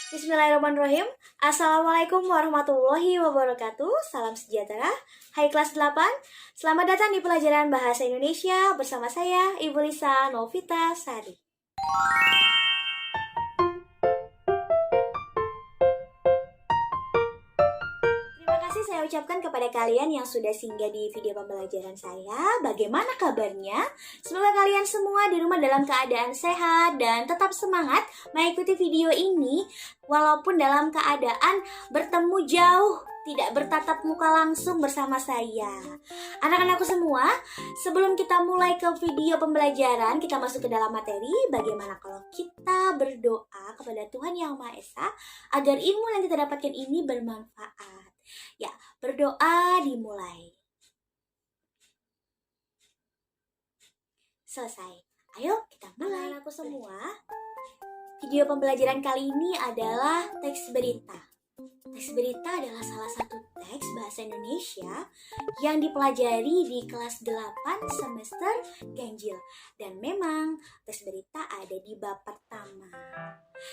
Bismillahirrahmanirrahim. Assalamualaikum warahmatullahi wabarakatuh. Salam sejahtera. Hai kelas 8. Selamat datang di pelajaran Bahasa Indonesia bersama saya Ibu Lisa Novita Sari. Terima kasih saya ucapkan kepada kalian yang sudah singgah di video pembelajaran saya. Bagaimana kabarnya? Semoga kalian semua di rumah dalam keadaan sehat dan tetap semangat mengikuti video ini walaupun dalam keadaan bertemu jauh, tidak bertatap muka langsung bersama saya. Anak-anakku semua, sebelum kita mulai ke video pembelajaran, kita masuk ke dalam materi. Bagaimana kalau kita berdoa kepada Tuhan Yang Maha Esa agar ilmu yang kita dapatkan ini bermanfaat? Ya, berdoa dimulai. Selesai. Ayo kita mulai. Anak-anakku semua, video pembelajaran kali ini adalah teks berita. Teks berita adalah salah satu teks bahasa Indonesia yang dipelajari di kelas 8 semester ganjil. Dan memang teks berita ada di bab pertama.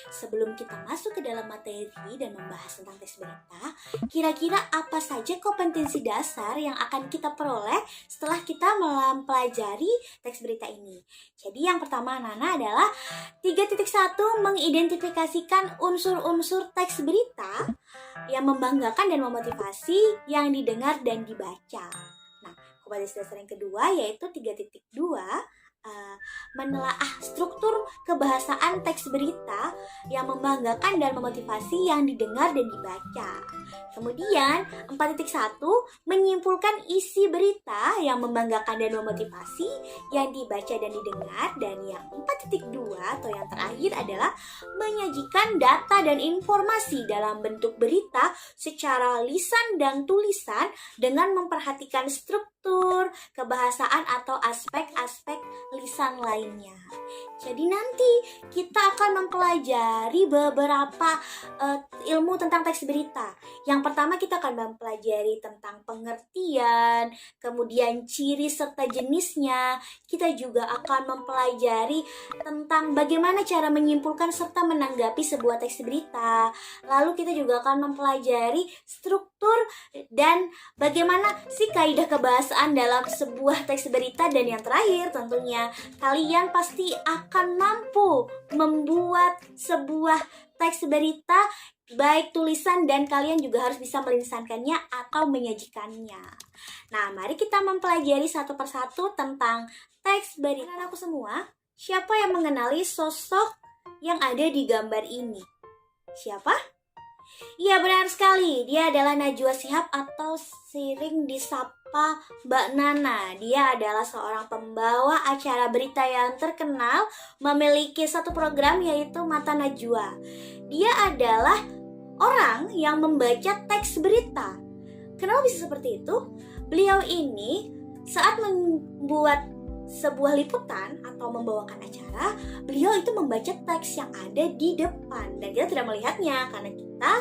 Sebelum kita masuk ke dalam materi dan membahas tentang teks berita, kira-kira apa saja kompetensi dasar yang akan kita peroleh setelah kita mempelajari teks berita ini? Jadi yang pertama Nana adalah 3.1 mengidentifikasikan unsur-unsur teks berita yang membanggakan dan memotivasi yang didengar dan dibaca. Nah, kompetensi dasar yang kedua yaitu 3.2 menelaah struktur kebahasaan teks berita yang membanggakan dan memotivasi yang didengar dan dibaca. Kemudian 4.1 menyimpulkan isi berita yang membanggakan dan memotivasi yang dibaca dan didengar. Dan yang 4.2 atau yang terakhir adalah menyajikan data dan informasi dalam bentuk berita secara lisan dan tulisan dengan memperhatikan struktur kebahasaan atau aspek-aspek lisan lainnya. Jadi nanti kita akan mempelajari beberapa ilmu tentang teks berita. Yang pertama kita akan mempelajari tentang pengertian, kemudian ciri serta jenisnya. Kita juga akan mempelajari tentang bagaimana cara menyimpulkan serta menanggapi sebuah teks berita. Lalu kita juga akan mempelajari struktur dan bagaimana sih kaidah kebahasaan dalam sebuah teks berita. Dan yang terakhir tentunya kalian pasti akan mampu membuat sebuah teks berita baik tulisan dan kalian juga harus bisa melisankannya atau menyajikannya. Nah, mari kita mempelajari satu persatu tentang teks berita. Anak-anakku semua, siapa yang mengenali sosok yang ada di gambar ini? Siapa? Iya, benar sekali. Dia adalah Najwa Shihab atau sering disapa Mbak Nana. Dia adalah seorang pembawa acara berita yang terkenal, memiliki satu program yaitu Mata Najwa. Dia adalah orang yang membaca teks berita. Kenapa bisa seperti itu? Beliau ini saat membuat sebuah liputan atau membawakan acara, beliau itu membaca teks yang ada di depan dan kita tidak melihatnya karena kita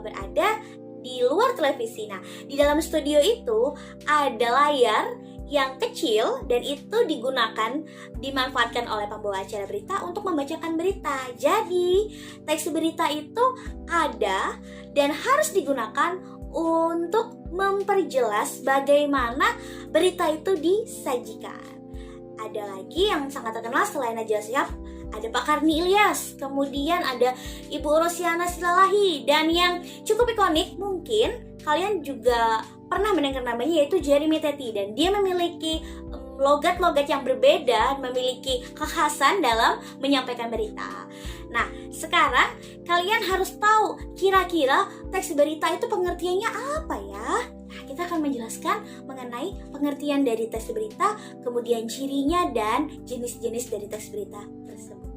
berada di luar televisi. Nah, di dalam studio itu ada layar yang kecil dan itu dimanfaatkan oleh pembawa acara berita untuk membacakan berita. Jadi, teks berita itu ada dan harus digunakan untuk memperjelas bagaimana berita itu disajikan. Ada lagi yang sangat terkenal selain Najwa Shihab, ada Pak Karni Ilyas, kemudian ada Ibu Rosiana Silalahi, dan yang cukup ikonik mungkin kalian juga pernah mendengar namanya yaitu Jeremy Teti, dan dia memiliki logat-logat yang berbeda, memiliki kekhasan dalam menyampaikan berita. Nah, sekarang kalian harus tahu kira-kira teks berita itu pengertiannya apa ya? Nah, kita akan menjelaskan mengenai pengertian dari teks berita, kemudian cirinya dan jenis-jenis dari teks berita tersebut.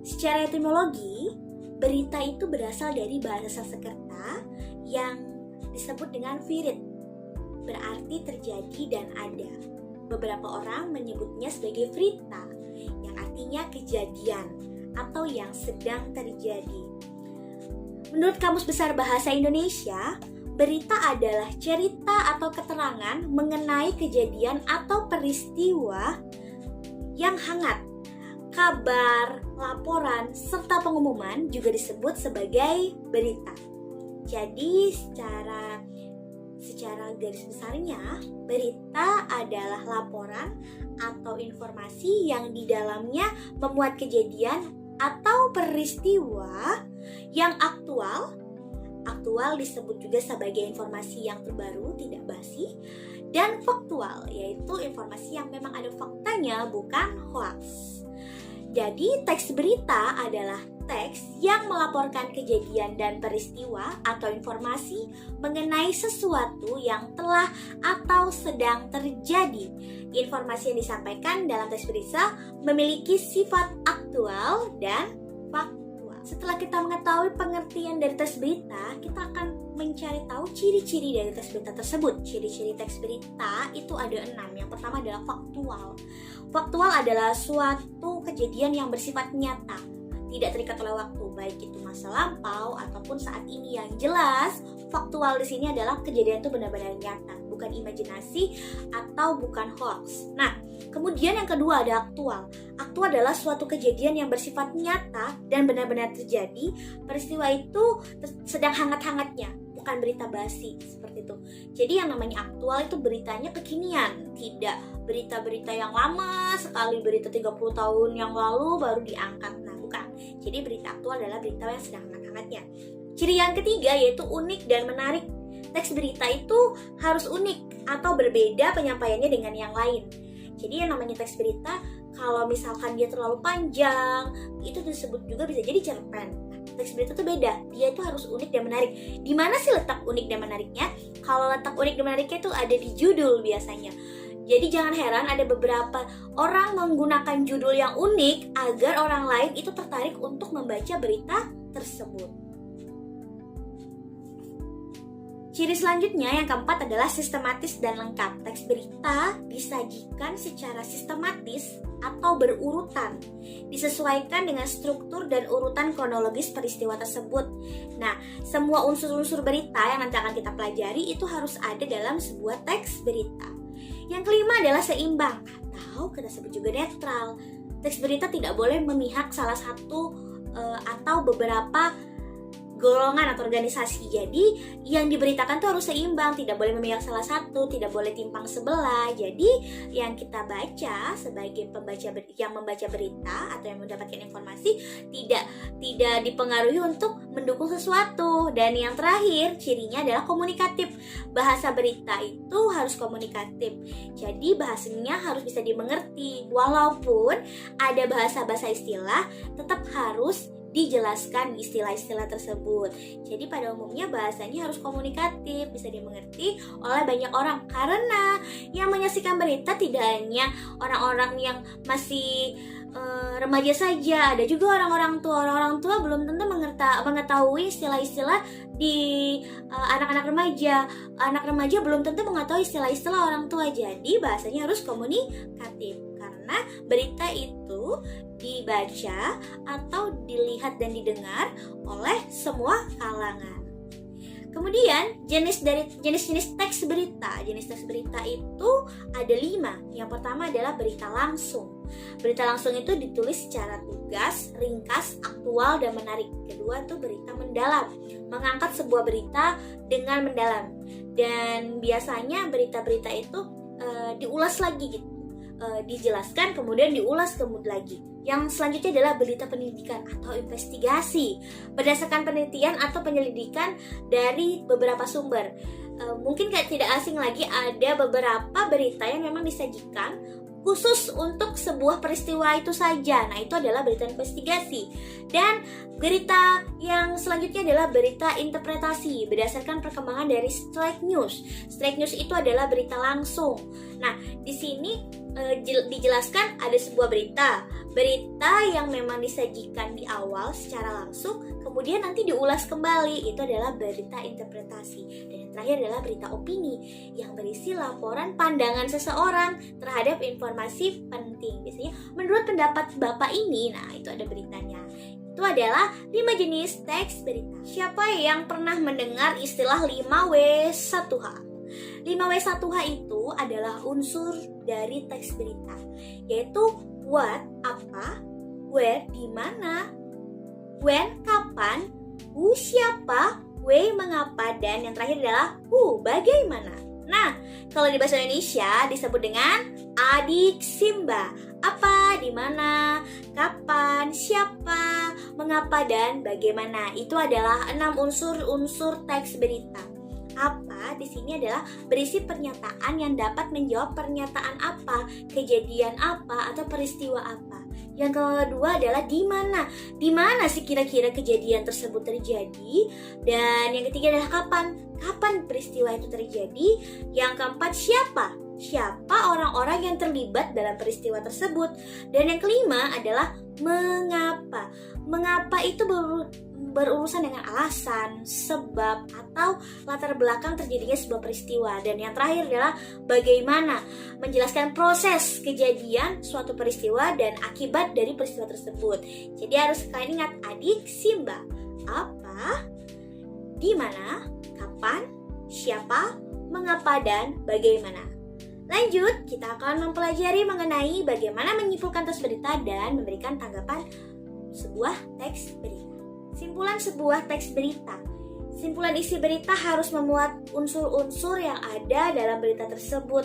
Secara etimologi, berita itu berasal dari bahasa Sanskerta yang disebut dengan virit, berarti terjadi dan ada. Beberapa orang menyebutnya sebagai vrita, yang artinya kejadian atau yang sedang terjadi. Menurut Kamus Besar Bahasa Indonesia, berita adalah cerita atau keterangan mengenai kejadian atau peristiwa yang hangat, kabar, laporan, serta pengumuman juga disebut sebagai berita. Jadi secara garis besarnya, berita adalah laporan atau informasi yang di dalamnya memuat kejadian atau peristiwa yang aktual. Aktual disebut juga sebagai informasi yang terbaru, tidak basi, dan faktual, yaitu informasi yang memang ada faktanya, bukan hoax. Jadi, teks berita adalah teks yang melaporkan kejadian dan peristiwa atau informasi mengenai sesuatu yang telah atau sedang terjadi. Informasi yang disampaikan dalam teks berita memiliki sifat aktual dan faktual. Setelah kita mengetahui pengertian dari teks berita, kita akan mencari tahu ciri-ciri dari teks berita tersebut. Ciri-ciri teks berita itu ada 6. Yang pertama adalah faktual. Faktual adalah suatu kejadian yang bersifat nyata, tidak terikat oleh waktu, baik itu masa lampau ataupun saat ini. Yang jelas, faktual di sini adalah kejadian itu benar-benar nyata, bukan imajinasi atau bukan hoax. Nah, kemudian yang kedua ada aktual. Aktual adalah suatu kejadian yang bersifat nyata dan benar-benar terjadi. Peristiwa itu sedang hangat-hangatnya, bukan berita basi seperti itu. Jadi yang namanya aktual itu beritanya kekinian, tidak berita-berita yang lama sekali, berita 30 tahun yang lalu baru diangkat. Nah, bukan. Jadi berita aktual adalah berita yang sedang hangat-hangatnya. Ciri yang ketiga yaitu unik dan menarik. Teks berita itu harus unik atau berbeda penyampaiannya dengan yang lain. Jadi yang namanya teks berita, kalau misalkan dia terlalu panjang, itu disebut juga bisa jadi cerpen. Teks berita itu beda, dia itu harus unik dan menarik. Di mana sih letak unik dan menariknya? Kalau letak unik dan menariknya itu ada di judul biasanya. Jadi jangan heran ada beberapa orang menggunakan judul yang unik agar orang lain itu tertarik untuk membaca berita tersebut. Ciri selanjutnya yang keempat adalah sistematis dan lengkap. Teks berita disajikan secara sistematis atau berurutan, disesuaikan dengan struktur dan urutan kronologis peristiwa tersebut. Nah, semua unsur-unsur berita yang nanti akan kita pelajari itu harus ada dalam sebuah teks berita. Yang kelima adalah seimbang atau kita sebut juga netral. Teks berita tidak boleh memihak salah satu atau beberapa golongan atau organisasi. Jadi yang diberitakan tuh harus seimbang, tidak boleh memihak salah satu, tidak boleh timpang sebelah. Jadi yang kita baca sebagai pembaca yang membaca berita atau yang mendapatkan informasi tidak dipengaruhi untuk mendukung sesuatu. Dan yang terakhir cirinya adalah komunikatif. Bahasa berita itu harus komunikatif. Jadi bahasanya harus bisa dimengerti. Walaupun ada bahasa-bahasa istilah, tetap harus dijelaskan istilah-istilah tersebut. Jadi pada umumnya bahasanya harus komunikatif, bisa dimengerti oleh banyak orang. Karena yang menyaksikan berita tidak hanya orang-orang yang masih remaja saja, ada juga orang-orang tua. Orang-orang tua belum tentu mengetahui istilah-istilah di anak-anak remaja. Anak remaja belum tentu mengetahui istilah-istilah orang tua. Jadi bahasanya harus komunikatif. Karena berita itu dibaca atau dilihat dan didengar oleh semua kalangan. Kemudian jenis-jenis teks berita. Jenis teks berita itu ada 5. Yang pertama adalah berita langsung. Berita langsung itu ditulis secara tugas, ringkas, aktual, dan menarik. Kedua itu berita mendalam, mengangkat sebuah berita dengan mendalam. Dan biasanya berita-berita itu diulas lagi gitu. Dijelaskan kemudian diulas lagi. Yang selanjutnya adalah berita pendidikan atau investigasi berdasarkan penelitian atau penyelidikan dari beberapa sumber. Mungkin kayak tidak asing lagi ada beberapa berita yang memang disajikan khusus untuk sebuah peristiwa itu saja. Nah, itu adalah berita investigasi. Dan berita yang selanjutnya adalah berita interpretasi berdasarkan perkembangan dari straight news. Straight news itu adalah berita langsung. Nah, di sini dijelaskan ada sebuah berita yang memang disajikan di awal secara langsung, kemudian nanti diulas kembali. Itu adalah berita interpretasi. Dan yang terakhir adalah berita opini yang berisi laporan pandangan seseorang terhadap informasi penting. Biasanya menurut pendapat Bapak ini, nah itu ada beritanya. Itu adalah 5 jenis teks berita. Siapa yang pernah mendengar istilah 5W1H? 5W1H itu adalah unsur dari teks berita, yaitu what, apa, where, di mana, when, kapan, who, siapa, why, mengapa, dan yang terakhir adalah who, bagaimana. Nah, kalau di bahasa Indonesia disebut dengan adik Simba. Apa, di mana, kapan, siapa, mengapa, dan bagaimana. Itu adalah 6 unsur teks berita. Apa di sini adalah berisi pernyataan yang dapat menjawab pernyataan apa, kejadian apa, atau peristiwa apa. Yang kedua adalah di mana. Di mana sih kira-kira kejadian tersebut terjadi? Dan yang ketiga adalah kapan. Kapan peristiwa itu terjadi? Yang keempat, siapa? Siapa orang-orang yang terlibat dalam peristiwa tersebut? Dan yang kelima adalah mengapa. Mengapa itu berurusan dengan alasan, sebab, atau latar belakang terjadinya sebuah peristiwa. Dan yang terakhir adalah bagaimana, menjelaskan proses kejadian suatu peristiwa dan akibat dari peristiwa tersebut. Jadi harus kalian ingat adik Simba. Apa, di mana, kapan, siapa, mengapa, dan bagaimana. Lanjut, kita akan mempelajari mengenai bagaimana menyimpulkan teks berita dan memberikan tanggapan sebuah teks berita. Simpulan sebuah teks berita. Simpulan isi berita harus memuat unsur-unsur yang ada dalam berita tersebut.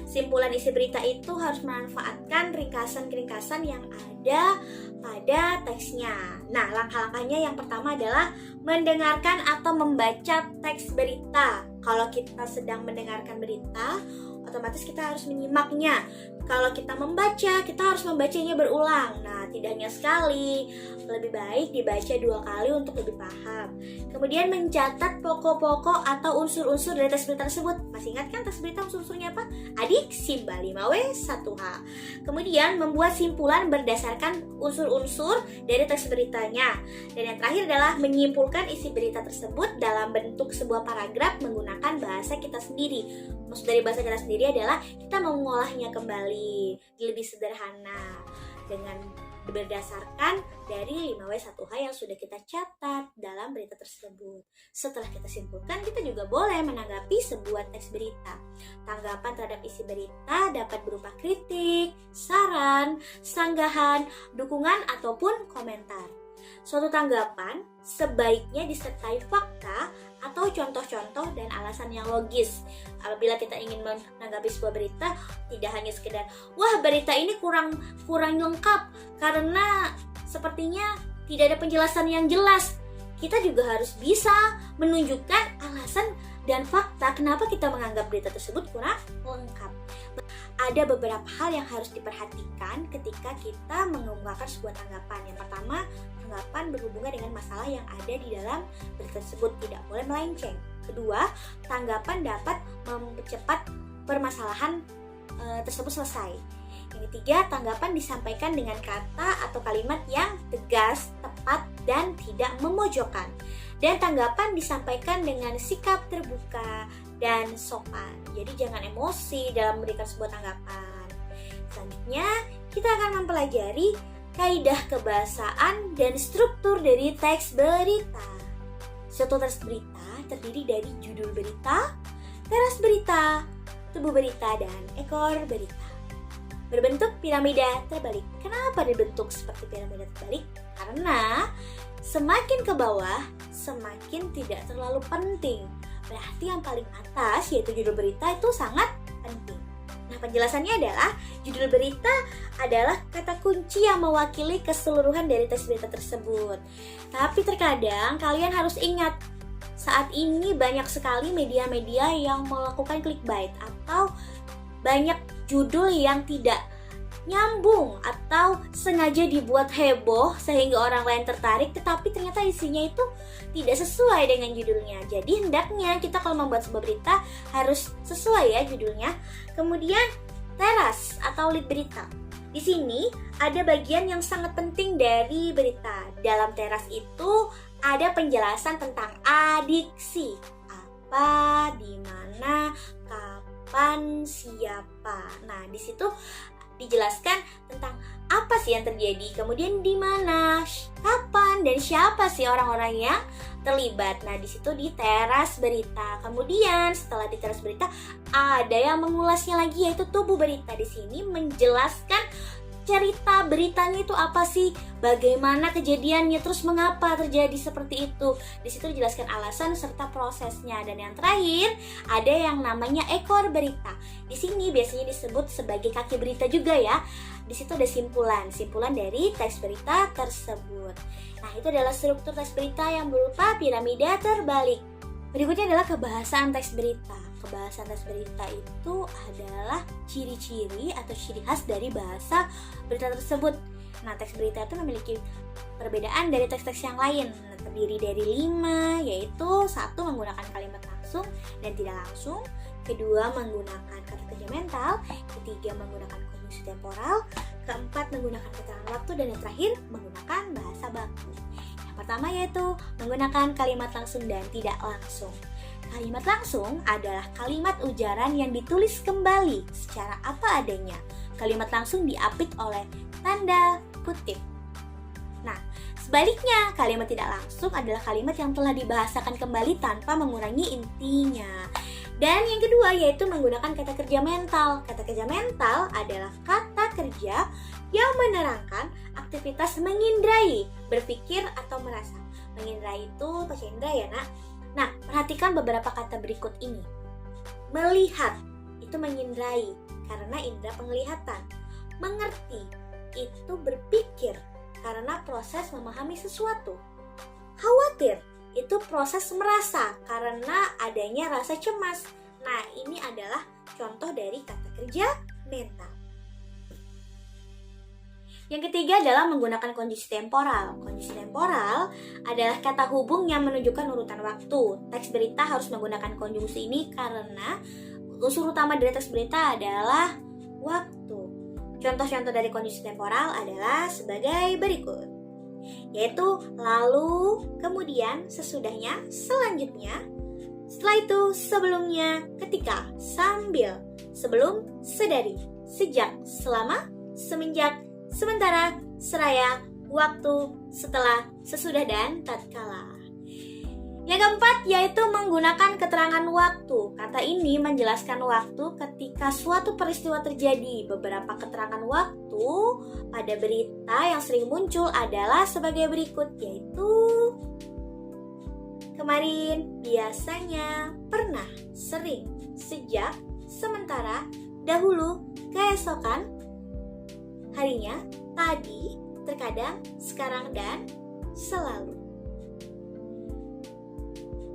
Simpulan isi berita itu harus memanfaatkan ringkasan-ringkasan yang ada pada teksnya. Nah, langkah-langkahnya yang pertama adalah mendengarkan atau membaca teks berita. Kalau kita sedang mendengarkan berita, otomatis kita harus menyimaknya. Kalau kita membaca, kita harus membacanya berulang. Nah, tidak hanya sekali, lebih baik dibaca 2 kali untuk lebih paham. Kemudian mencatat pokok-pokok atau unsur-unsur dari teks berita tersebut. Masih ingat kan teks berita unsur-unsurnya apa? Adik Simba 5W 1H. Kemudian membuat simpulan berdasarkan unsur-unsur dari teks beritanya. Dan yang terakhir adalah menyimpulkan isi berita tersebut dalam bentuk sebuah paragraf menggunakan bahasa kita sendiri. Maksud dari bahasa kita sendiri adalah kita mengolahnya kembali lebih sederhana dengan berdasarkan dari 5W1H yang sudah kita catat dalam berita tersebut. Setelah kita simpulkan, kita juga boleh menanggapi sebuah teks berita. Tanggapan terhadap isi berita dapat berupa kritik, saran, sanggahan, dukungan, ataupun komentar. Suatu tanggapan sebaiknya disertai fakta atau contoh-contoh dan alasan yang logis. Apabila kita ingin menanggapi sebuah berita, tidak hanya sekedar, wah berita ini kurang lengkap karena sepertinya tidak ada penjelasan yang jelas. Kita juga harus bisa menunjukkan alasan dan fakta kenapa kita menganggap berita tersebut kurang lengkap. Ada beberapa hal yang harus diperhatikan ketika kita mengemukakan sebuah tanggapan. Yang pertama, tanggapan berhubungan dengan masalah yang ada di dalam berita tersebut, tidak boleh melenceng. Kedua, tanggapan dapat mempercepat permasalahan tersebut selesai. Yang ketiga, tanggapan disampaikan dengan kata atau kalimat yang tegas, tepat, dan tidak memojokkan. Dan tanggapan disampaikan dengan sikap terbuka dan sopan. Jadi jangan emosi dalam memberikan sebuah tanggapan. Selanjutnya, kita akan mempelajari kaidah kebahasaan dan struktur dari teks berita. Suatu teks berita terdiri dari judul berita, teras berita, tubuh berita, dan ekor berita. Berbentuk piramida terbalik. Kenapa dibentuk seperti piramida terbalik? Karena semakin ke bawah, semakin tidak terlalu penting. Berarti yang paling atas, yaitu judul berita, itu sangat penting. Nah, penjelasannya adalah judul berita adalah kata kunci yang mewakili keseluruhan dari teks berita tersebut. Tapi terkadang kalian harus ingat, saat ini banyak sekali media-media yang melakukan clickbait atau banyak judul yang tidak nyambung atau sengaja dibuat heboh sehingga orang lain tertarik, tetapi ternyata isinya itu tidak sesuai dengan judulnya. Jadi hendaknya kita kalau membuat sebuah berita harus sesuai ya judulnya. Kemudian teras atau lead berita. Di sini ada bagian yang sangat penting dari berita. Dalam teras itu ada penjelasan tentang adiksi. Apa, di mana, kapan, siapa. Nah, di situ dijelaskan tentang apa sih yang terjadi, kemudian di mana, kapan, dan siapa sih orang-orang yang terlibat. Nah, di situ di teras berita. Kemudian setelah di teras berita ada yang mengulasnya lagi, yaitu tubuh berita. Di sini menjelaskan cerita beritanya itu apa sih, bagaimana kejadiannya, terus mengapa terjadi seperti itu. Di situ dijelaskan alasan serta prosesnya. Dan yang terakhir ada yang namanya ekor berita. Di sini biasanya disebut sebagai kaki berita juga ya. Di situ ada simpulan dari teks berita tersebut. Nah, itu adalah struktur teks berita yang berupa piramida terbalik. Berikutnya adalah kebahasaan teks berita. Kebahasaan teks berita itu adalah ciri-ciri atau ciri khas dari bahasa berita tersebut. Nah, teks berita itu memiliki perbedaan dari teks-teks yang lain. Terdiri dari 5, yaitu 1. Menggunakan kalimat langsung dan tidak langsung. 2. Menggunakan kata kerja mental. 3. Menggunakan konjungsi temporal. 4. Menggunakan keterangan waktu. Dan yang terakhir, menggunakan bahasa baku. Yang pertama yaitu menggunakan kalimat langsung dan tidak langsung. Kalimat langsung adalah kalimat ujaran yang ditulis kembali secara apa adanya. Kalimat langsung diapit oleh tanda kutip. Nah, sebaliknya, kalimat tidak langsung adalah kalimat yang telah dibahasakan kembali tanpa mengurangi intinya. Dan yang kedua yaitu menggunakan kata kerja mental. Kata kerja mental adalah kata kerja yang menerangkan aktivitas mengindrai, berpikir atau merasa. Mengindrai itu pakai indra ya, Nak. Nah, perhatikan beberapa kata berikut ini. Melihat, itu mengindrai, karena indera penglihatan. Mengerti, itu berpikir, karena proses memahami sesuatu. Khawatir, itu proses merasa, karena adanya rasa cemas. Nah, ini adalah contoh dari kata kerja mental. Yang ketiga adalah menggunakan konjungsi temporal. Konjungsi temporal adalah kata hubung yang menunjukkan urutan waktu. Teks berita harus menggunakan konjungsi ini karena unsur utama dari teks berita adalah waktu. Contoh-contoh dari konjungsi temporal adalah sebagai berikut, yaitu lalu, kemudian, sesudahnya, selanjutnya, setelah itu, sebelumnya, ketika, sambil, sebelum, sedari, sejak, selama, semenjak, sementara, seraya, waktu, setelah, sesudah, dan tatkala. Yang keempat yaitu menggunakan keterangan waktu. Kata ini menjelaskan waktu ketika suatu peristiwa terjadi. Beberapa keterangan waktu pada berita yang sering muncul adalah sebagai berikut, yaitu kemarin, biasanya, pernah, sering, sejak, sementara, dahulu, keesokan, harinya, tadi, terkadang, sekarang, dan selalu.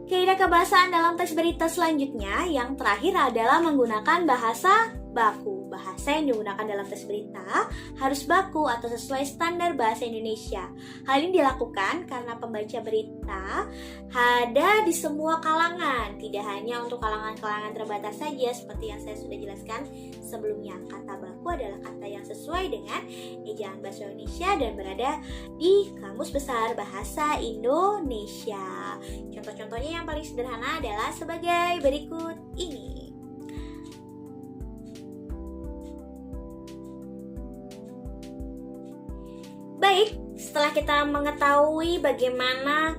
Kaidah kebahasaan dalam teks berita selanjutnya yang terakhir adalah menggunakan bahasa baku. Bahasa yang digunakan dalam teks berita harus baku atau sesuai standar bahasa Indonesia. Hal ini dilakukan karena pembaca berita ada di semua kalangan, tidak hanya untuk kalangan-kalangan terbatas saja seperti yang saya sudah jelaskan sebelumnya. Kata baku adalah kata yang sesuai dengan ejaan bahasa Indonesia dan berada di Kamus Besar Bahasa Indonesia. Contoh-contohnya yang paling sederhana adalah sebagai berikut ini. Baik, setelah kita mengetahui bagaimana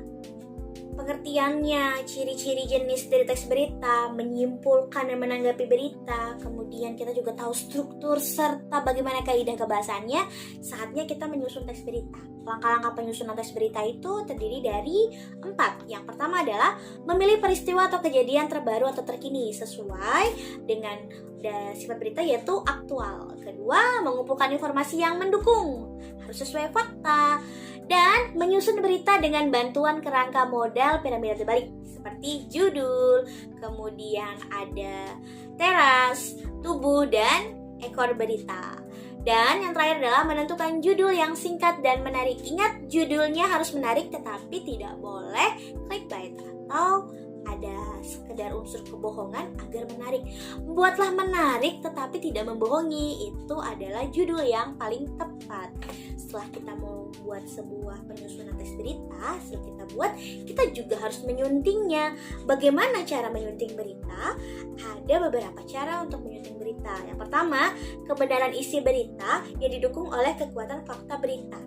pengertiannya, ciri-ciri jenis dari teks berita, menyimpulkan dan menanggapi berita, kemudian kita juga tahu struktur serta bagaimana kaidah kebahasaannya, saatnya kita menyusun teks berita. Langkah-langkah penyusunan teks berita itu terdiri dari 4. Yang pertama adalah memilih peristiwa atau kejadian terbaru atau terkini sesuai dengan sifat berita yaitu aktual. Kedua, mengumpulkan informasi yang mendukung, harus sesuai fakta. Dan menyusun berita dengan bantuan kerangka model piramida terbalik seperti judul, kemudian ada teras, tubuh, dan ekor berita. Dan yang terakhir adalah menentukan judul yang singkat dan menarik. Ingat, judulnya harus menarik tetapi tidak boleh clickbait atau ada sekedar unsur kebohongan agar menarik. Buatlah menarik tetapi tidak membohongi, itu adalah judul yang paling tepat. Setelah kita mau buat sebuah penyusunan teks berita, setelah kita buat, kita juga harus menyuntingnya. Bagaimana cara menyunting berita? Ada beberapa cara untuk menyunting berita. Yang pertama, kebenaran isi berita yang didukung oleh kekuatan fakta berita.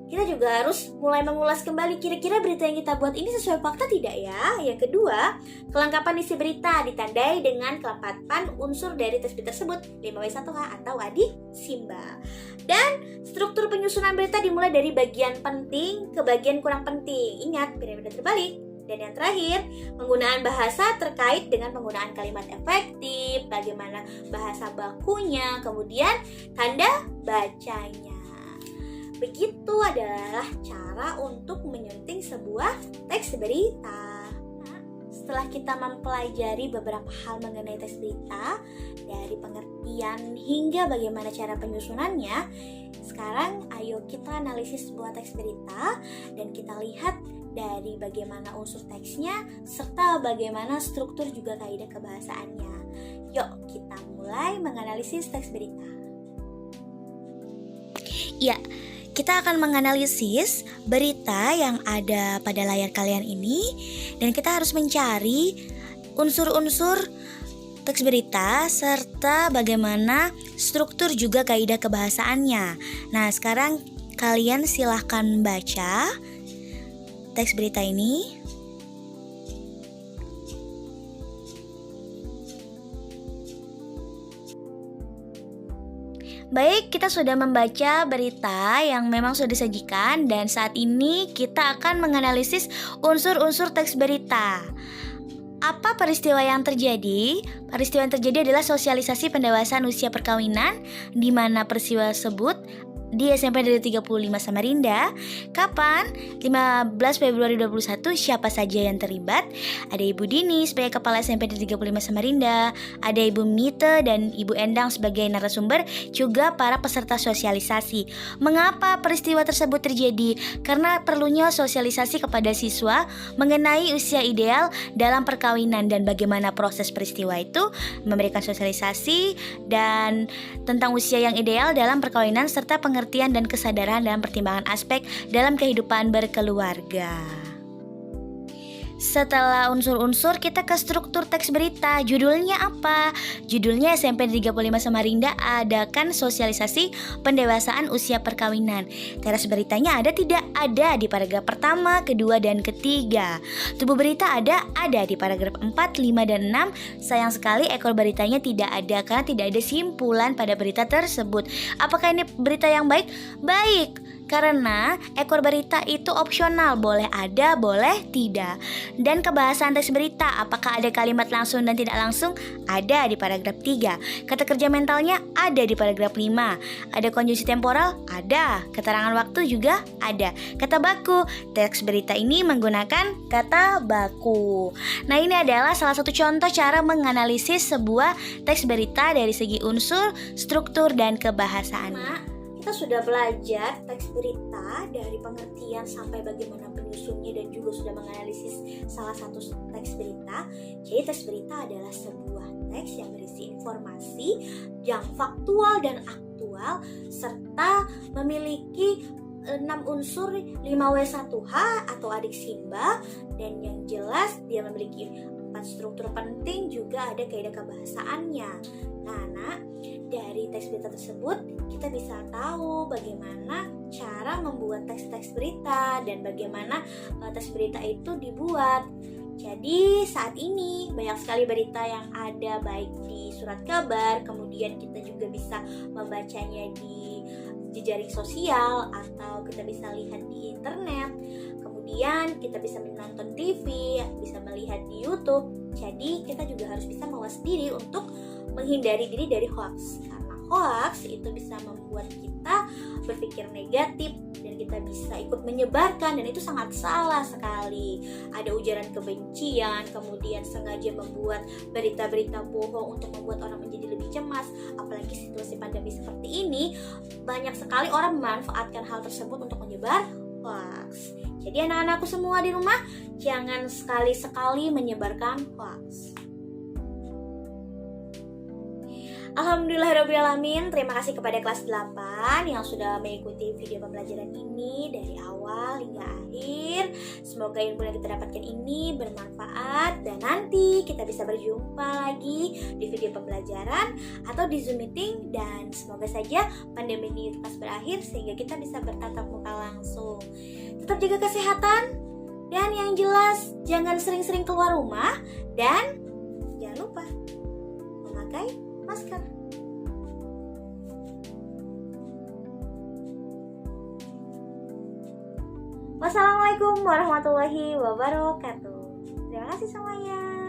Kita juga harus mulai mengulas kembali kira-kira berita yang kita buat ini sesuai fakta tidak ya. Yang kedua, kelengkapan isi berita ditandai dengan kelengkapan unsur dari teks berita tersebut 5W1H atau adik Simba. Dan struktur penyusunan berita dimulai dari bagian penting ke bagian kurang penting. Ingat, piramida terbalik. Dan yang terakhir, penggunaan bahasa terkait dengan penggunaan kalimat efektif, bagaimana bahasa bakunya, kemudian tanda bacanya. Begitu adalah cara untuk menyunting sebuah teks berita. Setelah kita mempelajari beberapa hal mengenai teks berita, dari pengertian hingga bagaimana cara penyusunannya, sekarang ayo kita analisis sebuah teks berita dan kita lihat dari bagaimana unsur teksnya serta bagaimana struktur juga kaidah kebahasaannya. Yuk kita mulai menganalisis teks berita. Ya, kita akan menganalisis berita yang ada pada layar kalian ini dan kita harus mencari unsur-unsur teks berita serta bagaimana struktur juga kaidah kebahasaannya. Nah, sekarang kalian silahkan baca teks berita ini. Baik, kita sudah membaca berita yang memang sudah disajikan dan saat ini kita akan menganalisis unsur-unsur teks berita. Apa peristiwa yang terjadi? Peristiwa yang terjadi adalah sosialisasi pendewasaan usia perkawinan, di mana peristiwa tersebut di SMP Negeri 35 Samarinda. Kapan? 15 Februari 2021. Siapa saja yang terlibat? Ada Ibu Dini sebagai Kepala SMP Negeri 35 Samarinda, ada Ibu Mite dan Ibu Endang sebagai narasumber, juga para peserta sosialisasi. Mengapa peristiwa tersebut terjadi? Karena perlunya sosialisasi kepada siswa mengenai usia ideal dalam perkawinan dan bagaimana proses peristiwa itu, memberikan sosialisasi dan tentang usia yang ideal dalam perkawinan serta pengertian dan kesadaran dalam pertimbangan aspek dalam kehidupan berkeluarga. Setelah unsur-unsur, kita ke struktur teks berita. Judulnya apa? Judulnya SMP 35 Samarinda adakan sosialisasi pendewasaan usia perkawinan. Teras beritanya ada tidak? Ada di paragraf pertama, kedua, dan ketiga. Tubuh berita ada di paragraf 4, 5, dan 6. Sayang sekali ekor beritanya tidak ada karena tidak ada simpulan pada berita tersebut. Apakah ini berita yang baik? Baik, karena ekor berita itu opsional, boleh ada, boleh tidak. Dan kebahasan teks berita, apakah ada kalimat langsung dan tidak langsung? Ada di paragraf 3. Kata kerja mentalnya ada di paragraf 5. Ada konjungsi temporal? Ada. Keterangan waktu juga ada. Kata baku, teks berita ini menggunakan kata baku. Nah, ini adalah salah satu contoh cara menganalisis sebuah teks berita dari segi unsur, struktur, dan kebahasaannya. Kita sudah belajar teks berita dari pengertian sampai bagaimana penyusunnya dan juga sudah menganalisis salah satu teks berita. Jadi teks berita adalah sebuah teks yang berisi informasi yang faktual dan aktual serta memiliki 6 unsur 5W1H atau adik Simba, dan yang jelas dia memiliki 4 struktur penting, juga ada kaidah kebahasaannya. Nah, dari teks berita tersebut kita bisa tahu bagaimana cara membuat teks-teks berita dan bagaimana teks berita itu dibuat. Jadi saat ini banyak sekali berita yang ada baik di surat kabar, kemudian kita juga bisa membacanya di jejaring sosial atau kita bisa lihat di internet. Kemudian kita bisa menonton TV, bisa melihat di YouTube. Jadi kita juga harus bisa mawas diri untuk menghindari diri dari hoax. Karena hoax itu bisa membuat kita berpikir negatif dan kita bisa ikut menyebarkan, dan itu sangat salah sekali. Ada ujaran kebencian, kemudian sengaja membuat berita-berita bohong untuk membuat orang menjadi lebih cemas. Apalagi situasi pandemi seperti ini, banyak sekali orang memanfaatkan hal tersebut untuk menyebar hoax. Jadi anak-anakku semua di rumah, jangan sekali-sekali menyebarkan hoax. Alhamdulillahirrahmanirrahim. Terima kasih kepada kelas 8 yang sudah mengikuti video pembelajaran ini dari awal hingga akhir. Semoga ilmu yang kita dapatkan ini bermanfaat, dan nanti kita bisa berjumpa lagi di video pembelajaran atau di Zoom meeting, dan semoga saja pandemi ini lekas berakhir sehingga kita bisa bertatap muka langsung. Tetap jaga kesehatan, dan yang jelas jangan sering-sering keluar rumah, dan jangan lupa memakai masker. Wassalamualaikum warahmatullahi wabarakatuh. Terima kasih semuanya.